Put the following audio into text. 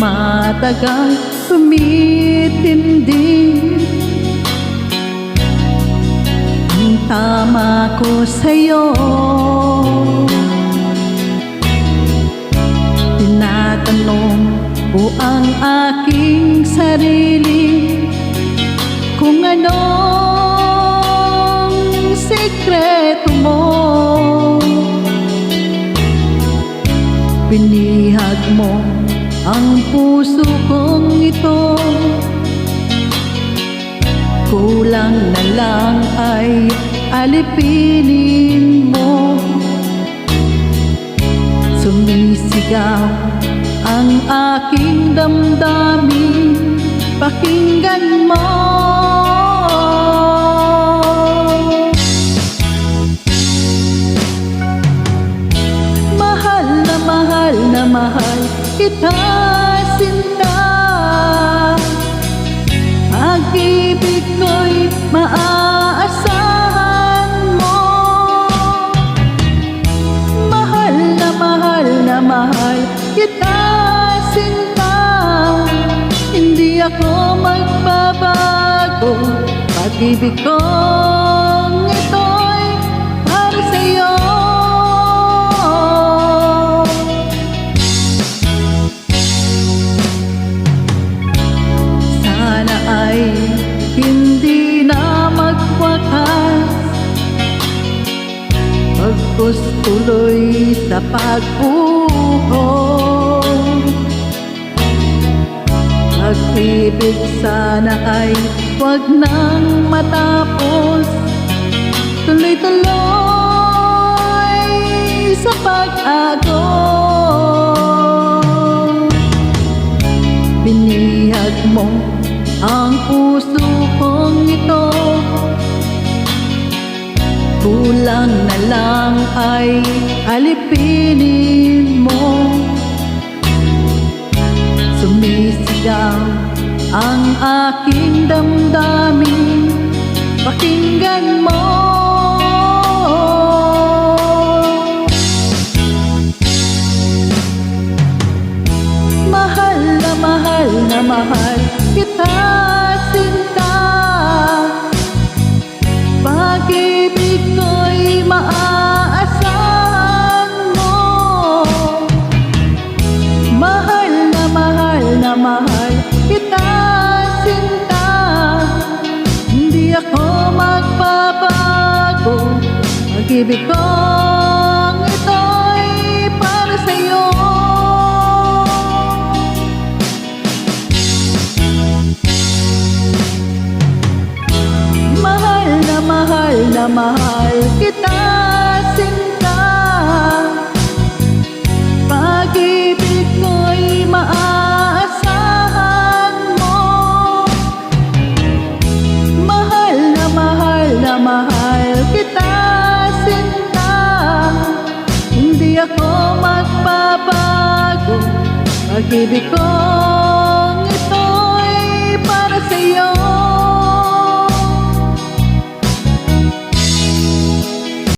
tumatagal, tumitindi. Ang tama ko sa'yo, tinatanong ko ang aking sarili kung anong sikreto mo. Binihag mo ang puso kong ito, kulang na lang ay alipinin mo. Sumisigaw ang aking damdamin, pakinggan mo. Mahal kita, sinta. Pag-ibig ko'y maaasahan mo. Mahal na mahal kita, sinta. Hindi ako magbabago. Pag-ibig kong ito'y para sa'yo. Hindi na magwakas, pagkus tuloy sa pagbuhos. Pag-ibig sana ay huwag nang matapos, tuloy-tuloy sa pag-agos. Binihag mo ang puso kong ito, kulang na lang ay alipinin mo. Sumisigaw ang aking damdamin, pakinggan mo. Mahal na mahal kita, sinta. Pag-ibig ko'y maaasahan mo. Mahal na mahal kita, sinta. Hindi ako magbabago. Pag-ibig kong ito'y para sa'yo. Mahal kita, sinta. Pag-ibig ko'y maaasahan mo. Mahal na mahal kita, sinta. Hindi ako magbabago. Pag-ibig ko